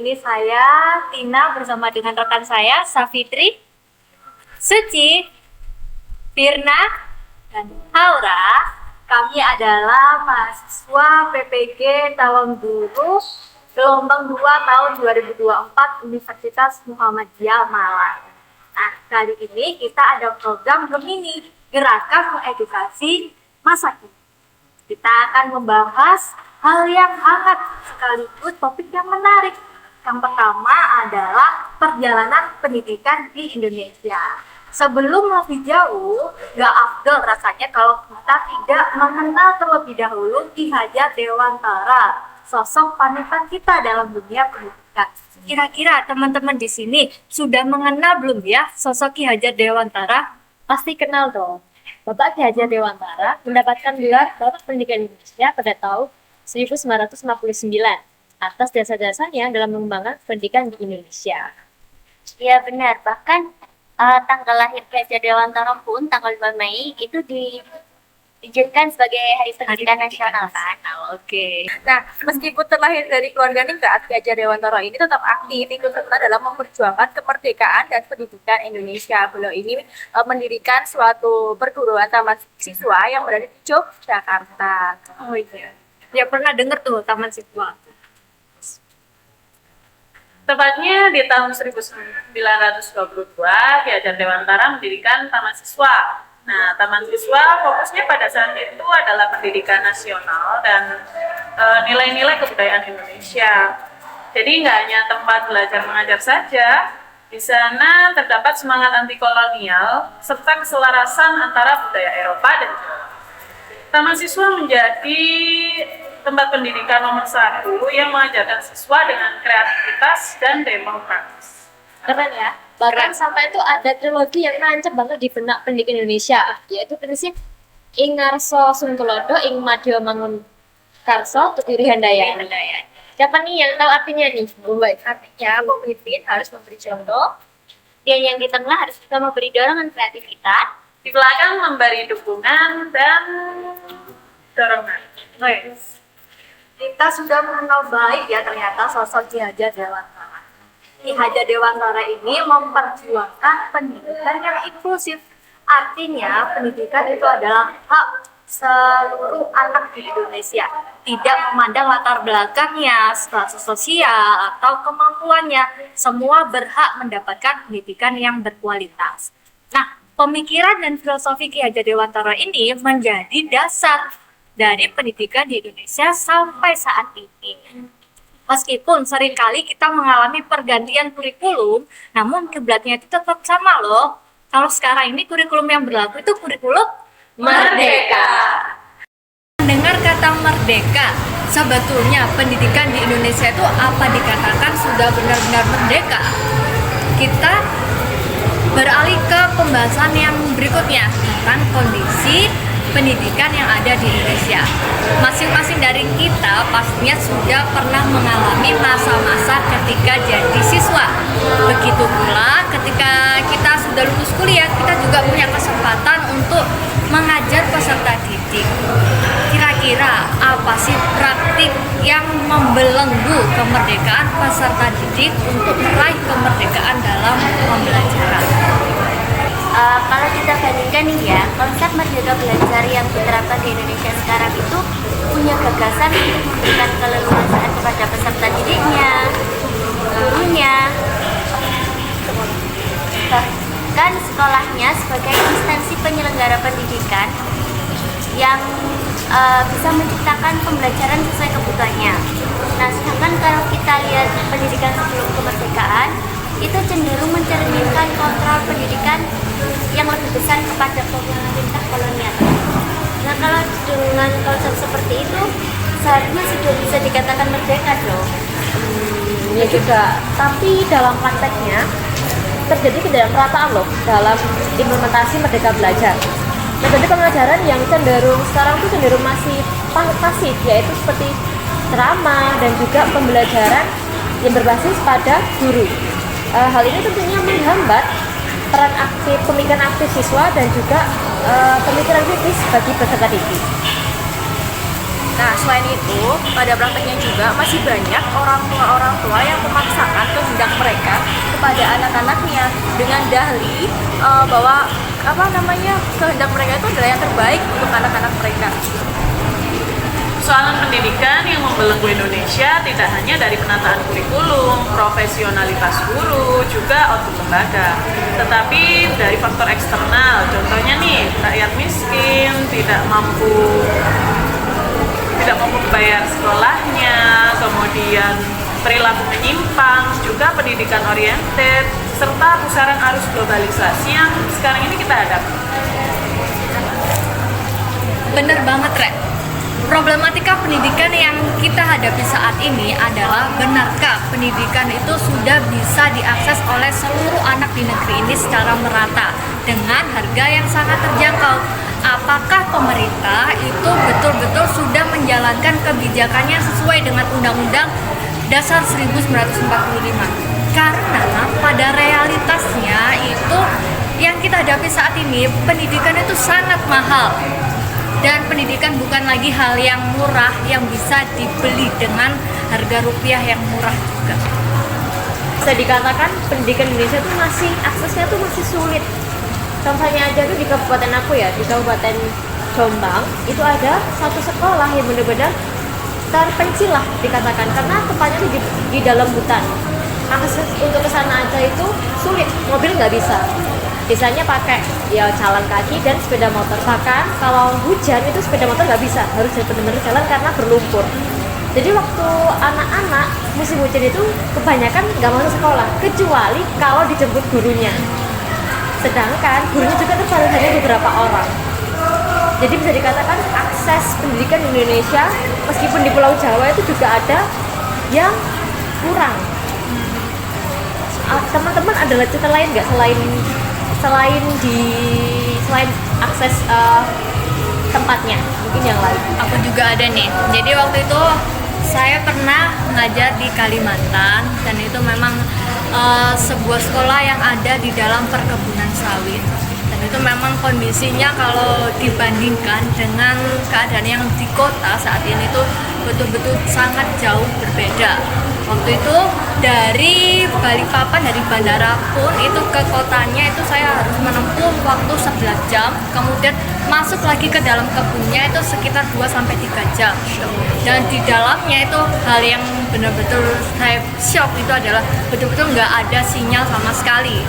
ini saya Tina bersama dengan rekan saya Safitri, Suci, Firna, dan Aura. Kami adalah mahasiswa PPG Tawang Guru gelombang 2 tahun 2024 Universitas Muhammadiyah Malang. Nah, kali ini kita ada program Gemini, Gerakan Mengedukasi Masa Kini. Kita akan membahas hal yang hangat sekaligus topik yang menarik. Yang pertama adalah perjalanan pendidikan di Indonesia. Sebelum lebih jauh, gak afdol rasanya kalau kita tidak mengenal terlebih dahulu Ki Hajar Dewantara, sosok panutan kita dalam dunia pendidikan. Kira-kira teman-teman di sini sudah mengenal belum ya sosok Ki Hajar Dewantara? Pasti kenal dong. Bapak Ki Hajar Dewantara mendapatkan gelar Bapak Pendidikan Indonesia pada tahun 1959 atas jasa-jasanya dalam mengembangkan pendidikan di Indonesia. Ya benar, bahkan tanggal lahir Ki Hajar Dewantara pun tanggal 5 Mei itu diizinkan sebagai Hari Pendidikan Nasional kan. Oke. Nah, meskipun terlahir dari keluarga ningrat, Ki Hajar Dewantara ini tetap aktif ikut serta dalam memperjuangkan kemerdekaan dan pendidikan Indonesia. Beliau ini mendirikan suatu perguruan taman siswa yang berada di Yogyakarta. Oh iya. Ya pernah dengar tuh Taman Siswa. Tepatnya di tahun 1922, Ki Hajar Dewantara mendirikan Taman Siswa. Nah, Taman Siswa fokusnya pada saat itu adalah pendidikan nasional dan nilai-nilai kebudayaan Indonesia. Jadi nggak hanya tempat belajar mengajar saja, di sana terdapat semangat anti kolonial serta keselarasan antara budaya Eropa dan Jawa. Taman Siswa menjadi tempat pendidikan nomor 1 yang mengajarkan siswa dengan kreativitas dan demokratis. Keren ya. Bahkan sampai itu ada trilogi yang nancep banget di benak pendidikan Indonesia, yaitu prinsip Ing Ngarso Sungtulodo, Ing Madya Mangun Karso, Tutiri Handayani. Siapa nih yang tahu artinya nih? Baik. Artinya pemimpin harus memberi contoh, dan yang di tengah harus juga memberi dorongan kreativitas, Di belakang memberi dukungan dan dorongan. Guys, kita sudah mengenal baik ya ternyata sosok Ki Hajar Dewantara. Ki Hajar Dewantara ini memperjuangkan pendidikan yang inklusif. Artinya pendidikan itu adalah hak seluruh anak di Indonesia. Tidak memandang latar belakangnya, status sosial, atau kemampuannya. Semua berhak mendapatkan pendidikan yang berkualitas. Nah, pemikiran dan filosofi Ki Hajar Dewantara ini menjadi dasar dari pendidikan di Indonesia sampai saat ini. Meskipun seringkali kita mengalami pergantian kurikulum, namun kiblatnya itu tetap sama loh. Kalau sekarang ini kurikulum yang berlaku itu kurikulum Merdeka. Mendengar kata merdeka, sebetulnya pendidikan di Indonesia itu apa dikatakan sudah benar-benar merdeka? Kita beralih ke pembahasan yang berikutnya tentang kondisi pendidikan yang ada di Indonesia. Masing-masing dari kita pastinya sudah pernah mengalami masa-masa ketika jadi siswa. Begitu pula ketika kita sudah lulus kuliah, kita juga punya kesempatan untuk mengajar peserta didik. Kira-kira apa sih praktik yang membelenggu kemerdekaan peserta didik untuk meraih kemerdekaan dalam pembelajaran? kalau kita bandingkan nih ya, konsep merdeka belajar yang diterapkan di Indonesia sekarang itu punya gagasan untuk memberikan keleluasaan kepada peserta didiknya, gurunya, bahkan sekolahnya sebagai instansi penyelenggara pendidikan yang bisa menciptakan pembelajaran sesuai kebutuhannya. Nah, sedangkan kalau kita lihat pendidikan sebelum kemerdekaan, itu cenderung mencerminkan kontrol pendidikan yang lebih besar kepada pemerintah kolonial. Nah, kalau dengan konsep seperti itu, seharusnya sudah bisa dikatakan merdeka dong. Ya juga, tapi dalam prakteknya terjadi ketidakmerataan loh dalam implementasi merdeka belajar. Metode pengajaran yang sekarang tuh cenderung masih pasif, yaitu seperti ceramah dan juga pembelajaran yang berbasis pada guru. Hal ini tentunya menghambat peran aktif, pemikiran aktif siswa dan juga pemikiran kritis bagi peserta didik. Nah, selain itu, pada prakteknya juga masih banyak orang tua yang memaksakan kehendak mereka kepada anak-anaknya dengan dalih bahwa kehendak mereka itu adalah yang terbaik untuk anak-anak mereka. Persoalan pendidikan yang membelenggu Indonesia tidak hanya dari penataan kurikulum, profesionalitas guru, juga output lembaga, tetapi dari faktor eksternal. Contohnya nih, rakyat miskin tidak mampu membayar sekolahnya, kemudian perilaku menyimpang, juga pendidikan oriented, serta pusaran arus globalisasi yang sekarang ini kita hadapi. Bener banget, Rek. Problematika pendidikan yang kita hadapi saat ini adalah, benarkah pendidikan itu sudah bisa diakses oleh seluruh anak di negeri ini secara merata dengan harga yang sangat terjangkau? Apakah pemerintah itu betul-betul sudah menjalankan kebijakannya sesuai dengan Undang-Undang Dasar 1945? Karena pada realitasnya itu yang kita hadapi saat ini, pendidikan itu sangat mahal. Dan pendidikan bukan lagi hal yang murah yang bisa dibeli dengan harga rupiah yang murah juga. Bisa dikatakan pendidikan Indonesia itu aksesnya tuh masih sulit. Contohnya aja tuh di kabupaten aku ya, di Kabupaten Jombang itu ada satu sekolah yang benar-benar terpencil lah dikatakan, karena tempatnya tuh di dalam hutan. Akses untuk ke sana aja itu sulit, mobil nggak bisa. Biasanya pakai ya jalan kaki dan sepeda motor. Bahkan kalau hujan itu sepeda motor nggak bisa, harus benar-benar jalan karena berlumpur. Jadi waktu anak-anak musim hujan itu kebanyakan nggak masuk sekolah, kecuali kalau dijemput gurunya. Sedangkan gurunya juga terbatas hanya beberapa orang. Jadi bisa dikatakan akses pendidikan di Indonesia, meskipun di Pulau Jawa itu juga ada yang kurang. Teman-teman ada cerita lain nggak selain akses tempatnya, mungkin yang lain? Aku juga ada nih. Jadi waktu itu saya pernah mengajar di Kalimantan, dan itu memang sebuah sekolah yang ada di dalam perkebunan sawit. Dan itu memang kondisinya kalau dibandingkan dengan keadaan yang di kota saat ini tuh betul-betul sangat jauh berbeda. Waktu itu dari Balikpapan, dari bandara pun itu ke kotanya itu saya harus menempuh waktu 11 jam, kemudian masuk lagi ke dalam kebunnya itu sekitar 2-3 jam. Dan di dalamnya itu hal yang benar-benar saya shock itu adalah betul-betul nggak ada sinyal sama sekali,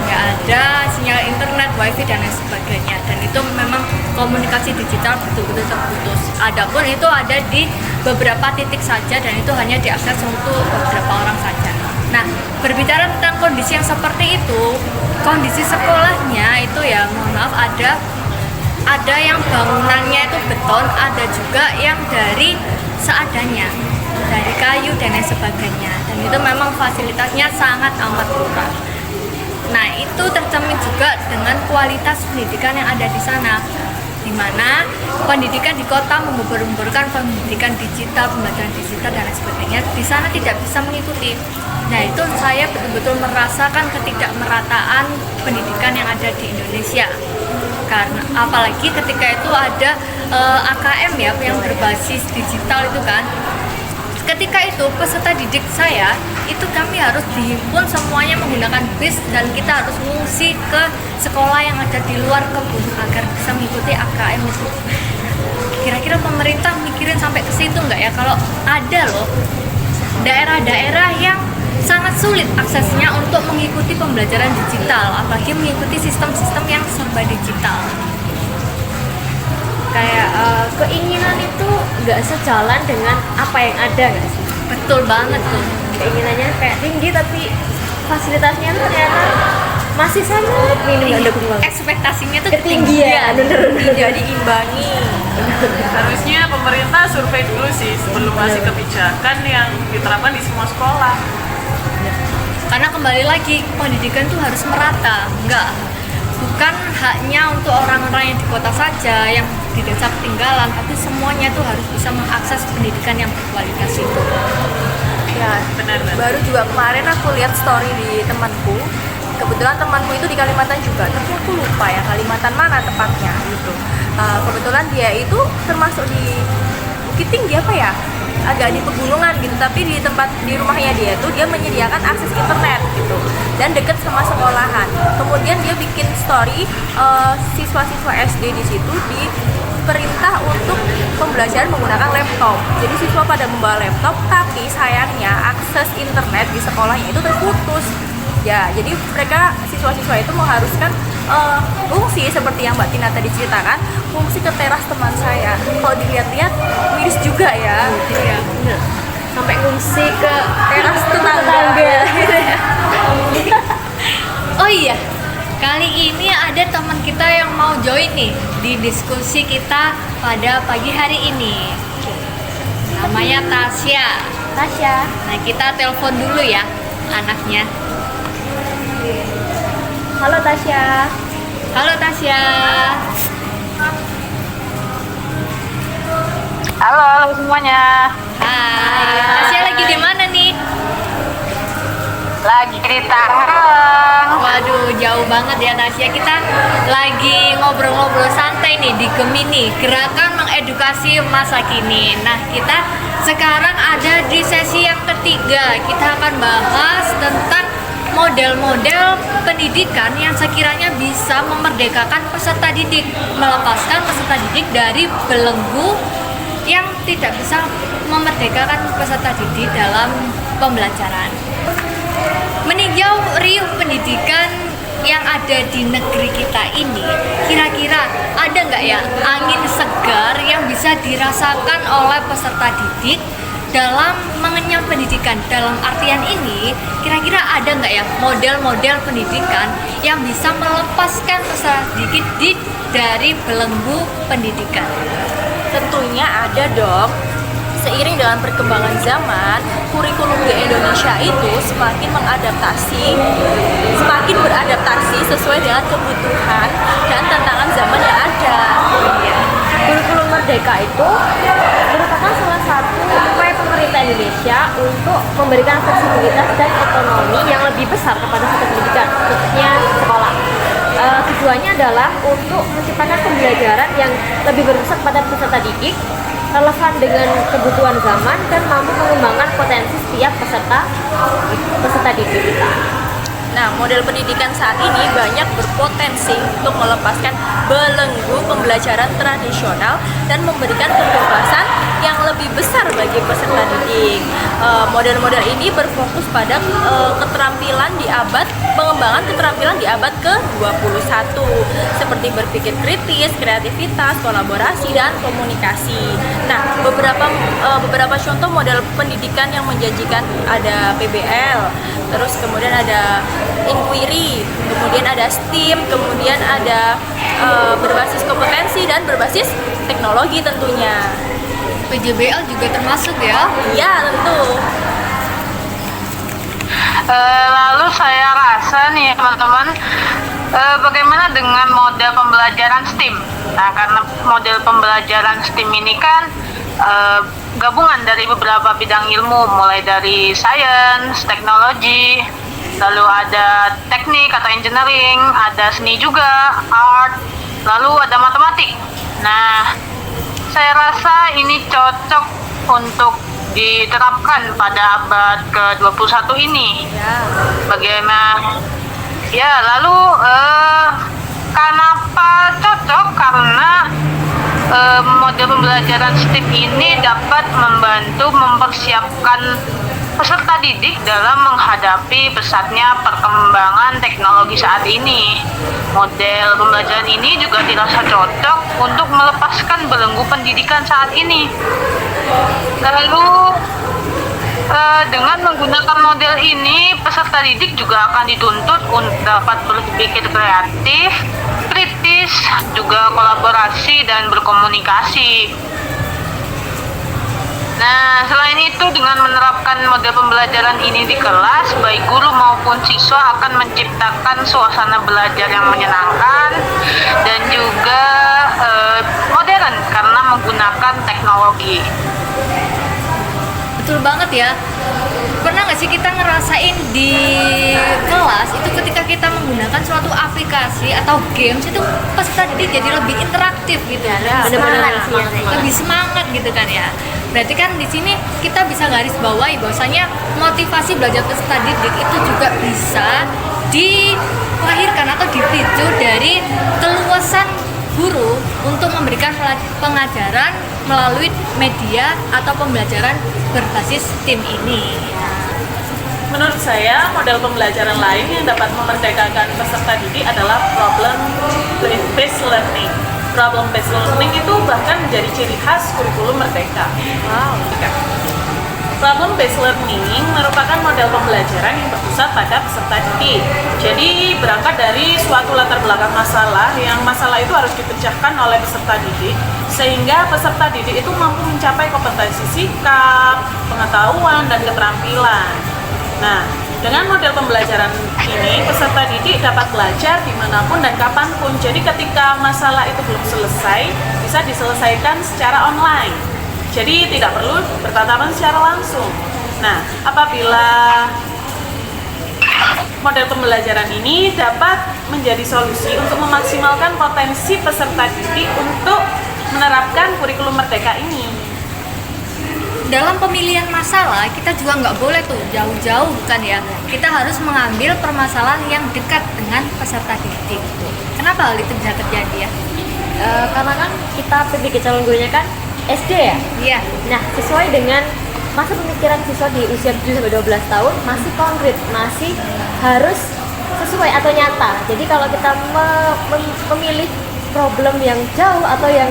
nggak ada sinyal internet, wifi dan lain sebagainya. Dan itu memang komunikasi digital betul-betul terputus. Adapun itu ada di beberapa titik saja, dan itu hanya diakses untuk beberapa orang saja. Nah, berbicara tentang kondisi yang seperti itu, kondisi sekolahnya itu ya mohon maaf ada yang bangunannya itu beton, ada juga yang dari seadanya, dari kayu dan lain sebagainya. Dan itu memang fasilitasnya sangat amat kurang. Nah, itu tercermin juga dengan kualitas pendidikan yang ada di sana, di mana pendidikan di kota menggembur-gemburkan pendidikan digital, pembelajaran digital dan lain sebagainya, di sana tidak bisa mengikuti. Nah, itu saya betul-betul merasakan ketidakmerataan pendidikan yang ada di Indonesia. Karena apalagi ketika itu ada AKM ya yang berbasis digital itu kan. Ketika itu peserta didik saya itu kami harus dihimpun semuanya menggunakan bis, dan kita harus mengungsi ke sekolah yang ada di luar kebun agar bisa mengikuti AKM itu. Kira-kira pemerintah mikirin sampai ke situ nggak ya? Kalau ada loh daerah-daerah yang sangat sulit aksesnya untuk mengikuti pembelajaran digital, apalagi mengikuti sistem-sistem yang serba digital. Kayak keinginan itu nggak sejalan dengan apa yang ada, nggak sih? Betul banget tuh. Keinginannya kayak tinggi tapi fasilitasnya tuh ternyata masih sangat minim, nggak dukung banget. Ekspektasinya tuh Ketinggian, Tidak diimbangi. Harusnya pemerintah survei dulu sih sebelum ngasih kebijakan yang diterapkan di semua sekolah. Karena kembali lagi pendidikan tuh harus merata, bukan hanya untuk orang-orang yang di kota saja, yang di desa ketinggalan, tapi semuanya tuh harus bisa mengakses pendidikan yang berkualitas itu. Ya, Benar. baru juga kemarin aku lihat story di temanku. Kebetulan temanku itu di Kalimantan juga, tapi aku lupa ya Kalimantan mana tepatnya gitu. Kebetulan dia itu termasuk di, mungkin Bukit Tinggi apa ya, agak di pegunungan gitu, tapi di rumahnya dia tuh dia menyediakan akses internet gitu dan deket sama sekolahan. Kemudian dia bikin story siswa-siswa SD di situ diperintah untuk pembelajaran menggunakan laptop. Jadi siswa pada membawa laptop, tapi sayangnya akses internet di sekolahnya itu terputus. Ya, jadi mereka siswa-siswa itu mengharuskan fungsi seperti yang Mbak Tina tadi ceritakan, fungsi ke teras teman saya. Kalau dilihat-lihat miris juga ya. Iya, bener. Sampai ngungsi ke Teras tetangga. Oh iya, kali ini ada teman kita yang mau join nih di diskusi kita pada pagi hari ini. Namanya Tasya. Nah, kita telepon dulu ya anaknya. Halo Tasya. Halo Tasya. Halo semuanya. Hai. Tasya lagi di mana nih? Lagi di Tangerang. Waduh, jauh banget ya Tasya. Kita lagi ngobrol-ngobrol santai nih di Gemini, Gerakan Mengedukasi Masa Kini. Nah, kita sekarang ada di sesi yang ketiga. Kita akan bahas tentang model-model pendidikan yang sekiranya bisa memerdekakan peserta didik, melepaskan peserta didik dari belenggu yang tidak bisa memerdekakan peserta didik dalam pembelajaran. Meninjau riuh pendidikan yang ada di negeri kita ini, kira-kira ada nggak ya angin segar yang bisa dirasakan oleh peserta didik dalam mengenyam pendidikan? Dalam artian ini, kira-kira ada nggak ya model-model pendidikan yang bisa melepaskan peserta didik dari belenggu pendidikan? Tentunya ada dong. Seiring dengan perkembangan zaman, kurikulum di Indonesia itu semakin beradaptasi sesuai dengan kebutuhan dan tantangan zaman yang ada. Kurikulum Merdeka itu merupakan salah satu upaya pemerintah Indonesia untuk memberikan fleksibilitas dan otonomi yang lebih besar kepada satu pendidikan, khususnya sekolah. Tujuannya adalah untuk menciptakan pembelajaran yang lebih berpusat pada peserta didik, relevan dengan kebutuhan zaman, dan mampu mengembangkan potensi setiap peserta didik kita. Nah, model pendidikan saat ini banyak berpotensi untuk melepaskan belenggu pembelajaran tradisional dan memberikan kebebasan yang lebih besar bagi peserta didik. Model-model ini berfokus pada pengembangan keterampilan di abad ke-21 seperti berpikir kritis, kreativitas, kolaborasi, dan komunikasi. Nah, beberapa contoh model pendidikan yang menjanjikan ada PBL, terus kemudian ada inquiry, kemudian ada STEAM, kemudian ada berbasis kompetensi dan berbasis teknologi tentunya. PJBL juga termasuk ya? Ya, tentu. Lalu saya rasa nih teman-teman, bagaimana dengan model pembelajaran STEAM? Nah, karena model pembelajaran STEAM ini kan gabungan dari beberapa bidang ilmu, mulai dari sains, teknologi, lalu ada teknik atau engineering, ada seni juga, art, lalu ada matematik. Nah, saya rasa ini cocok untuk diterapkan pada abad ke-21 ini. Bagaimana? Ya, lalu kenapa cocok? Karena model pembelajaran STEAM ini dapat membantu mempersiapkan peserta didik dalam menghadapi pesatnya perkembangan teknologi saat ini. Model pembelajaran ini juga dirasa cocok untuk melepaskan belenggu pendidikan saat ini. Lalu dengan menggunakan model ini, peserta didik juga akan dituntut untuk dapat berpikir kreatif, kritis, juga kolaborasi dan berkomunikasi. Nah, selain itu, dengan menerapkan model pembelajaran ini di kelas, baik guru maupun siswa akan menciptakan suasana belajar yang menyenangkan dan juga modern karena menggunakan teknologi. betul banget ya. Pernah nggak sih kita ngerasain di kelas itu ketika kita menggunakan suatu aplikasi atau games itu peserta didik jadi lebih interaktif gitu ya, Semangat sih ya. lebih semangat gitu kan ya. Berarti kan di sini kita bisa garis bawahi bahwasanya motivasi belajar peserta didik itu juga bisa dilahirkan atau dipicu dari keluasan guru untuk memberikan pengajaran melalui media atau pembelajaran berbasis tim ini. Menurut saya, model pembelajaran lain yang dapat memerdekakan peserta didik adalah problem-based learning. Problem-based learning itu bahkan menjadi ciri khas kurikulum merdeka. Wow. Problem-based learning merupakan model pembelajaran yang berpusat pada peserta didik. Jadi berangkat dari suatu latar belakang masalah, yang masalah itu harus dipecahkan oleh peserta didik, sehingga peserta didik itu mampu mencapai kompetensi sikap, pengetahuan, dan keterampilan. Nah, dengan model pembelajaran ini, peserta didik dapat belajar dimanapun dan kapanpun. Jadi ketika masalah itu belum selesai, bisa diselesaikan secara online. Jadi tidak perlu bertatapan secara langsung. Nah, apabila model pembelajaran ini dapat menjadi solusi untuk memaksimalkan potensi peserta didik untuk menerapkan kurikulum merdeka ini. Dalam pemilihan masalah kita juga nggak boleh tuh jauh-jauh bukan ya. Kita harus mengambil permasalahan yang dekat dengan peserta didik. Kenapa hal itu bisa terjadi ya? Karena kan kita PPG calon gurunya kan SD ya. Iya. Nah, sesuai dengan masa pemikiran siswa di usia 7-12 tahun masih konkret, masih harus sesuai atau nyata. Jadi kalau kita memilih problem yang jauh atau yang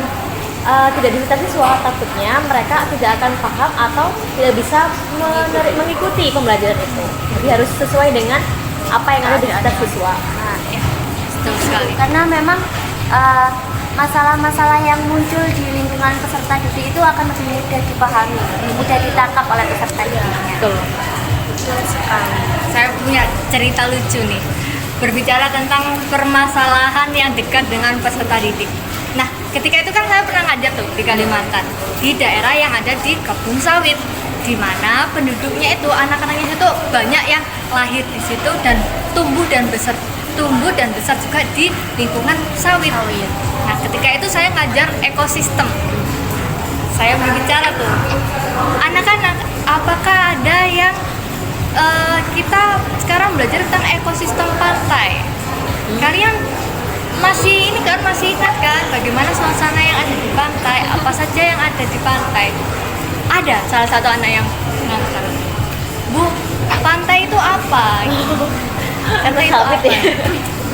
tidak diminta siswa, takutnya mereka tidak akan paham atau tidak bisa mengikuti pembelajaran itu. Jadi harus sesuai dengan apa yang ada di sekitar siswa. Nah, ya, betul sekali. Karena memang masalah-masalah yang muncul di lingkungan peserta didik itu akan lebih mudah dipahami, mudah ditangkap oleh peserta didiknya. Betul. Saya punya cerita lucu nih. Berbicara tentang permasalahan yang dekat dengan peserta didik. Nah, ketika itu kan saya pernah ngajar tuh di Kalimantan, di daerah yang ada di kebun sawit, di mana penduduknya itu anak-anaknya itu banyak yang lahir di situ dan tumbuh dan besar juga di lingkungan sawit. Nah, ketika itu saya ngajar ekosistem. Saya berbicara tuh, anak-anak, apakah ada yang kita sekarang belajar tentang ekosistem pantai? Kalian masih ingat kan bagaimana suasana yang ada di pantai, apa saja yang ada di pantai? Ada salah satu anak yang mengatakan, Bu, pantai itu apa? Pantai itu apa?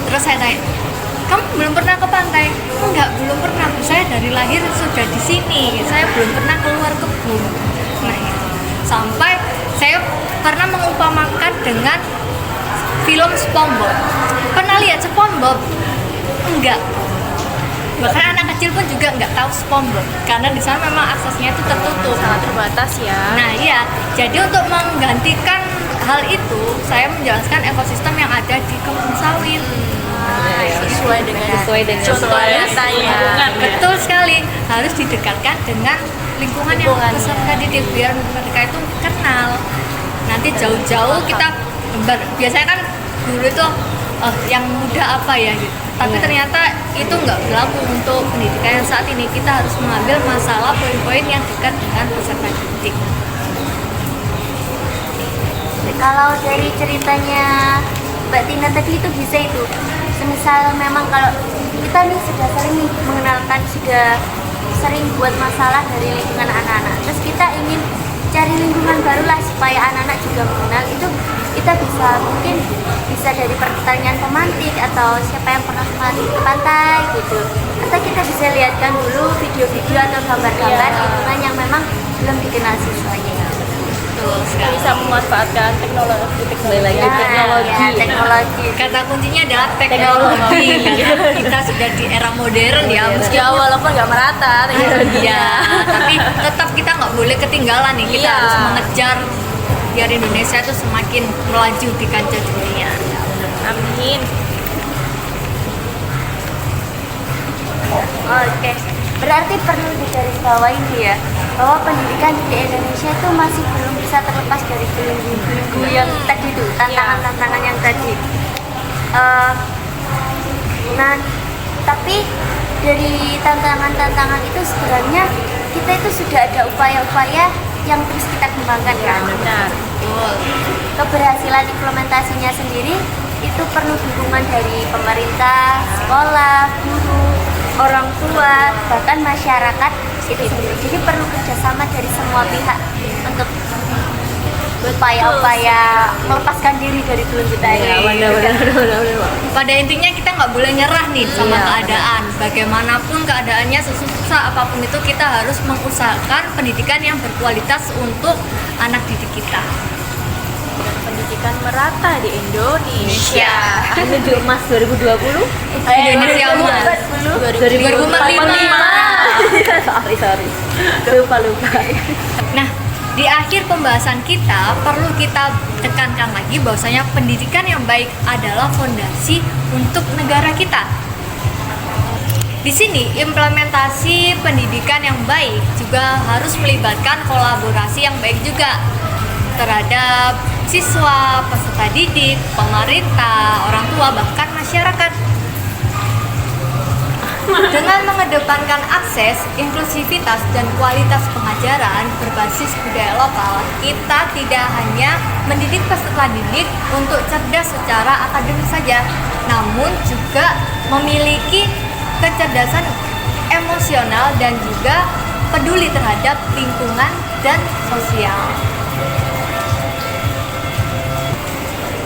Terus saya tanya, kamu belum pernah ke pantai? Enggak, belum pernah. Saya dari lahir sudah di sini. Saya belum pernah keluar kebun. Nah, gitu. Sampai saya pernah mengumpamakan dengan film SpongeBob. Pernah lihat SpongeBob? Enggak. Bahkan anak kecil pun juga nggak tahu SpongeBob karena di sana memang aksesnya itu tertutup, sangat terbatas ya. Nah iya, jadi untuk menggantikan hal itu, saya menjelaskan ekosistem yang ada di kebun sawit. Sesuai dengan contoh nyata ya. Betul sekali, harus didekatkan dengan lingkungan yang peserta didik biar mereka itu kenal. Nanti jauh-jauh kita biasanya kan guru itu yang muda apa ya gitu. Tapi ternyata itu nggak berlaku untuk pendidikan yang saat ini. Kita harus mengambil masalah poin-poin yang dekat dengan peserta didik. Kalau dari ceritanya Mbak Tina tadi itu bisa itu, semisal memang kalau kita nih sudah sering mengenalkan, sudah sering buat masalah dari lingkungan anak-anak, terus kita ingin cari lingkungan baru lah supaya anak-anak juga mengenal, itu kita mungkin bisa dari pertanyaan pemantik atau siapa yang pernah kemari ke pantai gitu, atau kita bisa lihatkan dulu video-video atau gambar-gambar lingkungan yang memang belum dikenal siswanya. Bisa memanfaatkan teknologi. Teknologi. Kata kuncinya adalah teknologi. Kita sudah di era modern ya. Meski walaupun nggak merata. Iya, tapi tetap kita nggak boleh ketinggalan nih. Kita harus mengejar biar Indonesia itu semakin melaju di kancah dunia. Amin. Oke. Berarti perlu digarisbawahi ya, bahwa pendidikan di Indonesia itu masih belum bisa terlepas dari belenggu-belenggu yang tadi itu, tantangan-tantangan yang tadi. Nah, tapi dari tantangan-tantangan itu sebenarnya kita itu sudah ada upaya-upaya yang terus kita kembangkan kan. Benar. Keberhasilan implementasinya sendiri itu perlu dukungan dari pemerintah, sekolah, guru, orang tua, bahkan masyarakat itu sendiri. Jadi perlu kerjasama dari semua pihak untuk upaya-upaya melepaskan diri dari belenggu tadi. Ya, benar. Pada intinya kita nggak boleh nyerah nih sama Iya, keadaan. Bagaimanapun keadaannya, sesusah apapun itu kita harus mengusahakan pendidikan yang berkualitas untuk anak didik kita. Pendidikan merata di Indonesia. Menuju emas 2020. Indonesia emas 2045. Sorry. Lupa. Nah, di akhir pembahasan kita perlu kita tekankan lagi bahwasanya pendidikan yang baik adalah fondasi untuk negara kita. Di sini implementasi pendidikan yang baik juga harus melibatkan kolaborasi yang baik juga terhadap siswa, peserta didik, pemerintah, orang tua, bahkan masyarakat. Dengan mengedepankan akses, inklusivitas, dan kualitas pengajaran berbasis budaya lokal, kita tidak hanya mendidik peserta didik untuk cerdas secara akademis saja, namun juga memiliki kecerdasan emosional dan juga peduli terhadap lingkungan dan sosial.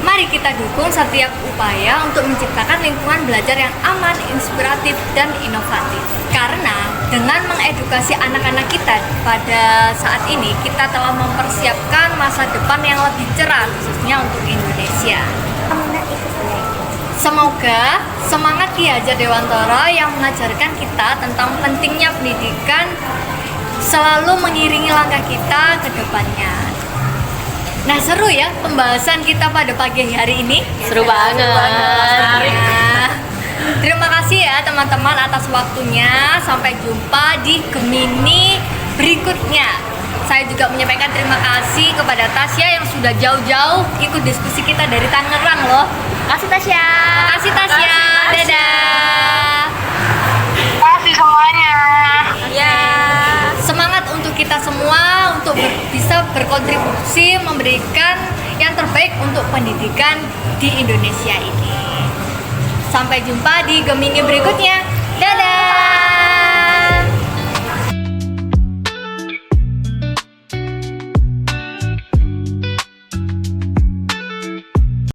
Mari kita dukung setiap upaya untuk menciptakan lingkungan belajar yang aman, inspiratif, dan inovatif. Karena dengan mengedukasi anak-anak kita pada saat ini, kita telah mempersiapkan masa depan yang lebih cerah, khususnya untuk Indonesia. Semoga semangat Ki Hajar Dewantara yang mengajarkan kita tentang pentingnya pendidikan selalu mengiringi langkah kita ke depannya. Nah, seru ya pembahasan kita pada pagi hari ini. Seru banget. Ya. Terima kasih ya teman-teman atas waktunya. Sampai jumpa di Gemini berikutnya. Saya juga menyampaikan terima kasih kepada Tasya yang sudah jauh-jauh ikut diskusi kita dari Tangerang loh. Kasih Tasya. Makasih Tasya. Dadah. Kasih semuanya. Ya, semangat untuk kita semua untuk bisa berkontribusi memberikan yang terbaik untuk pendidikan di Indonesia ini. Sampai jumpa di Gemini berikutnya. Dadah.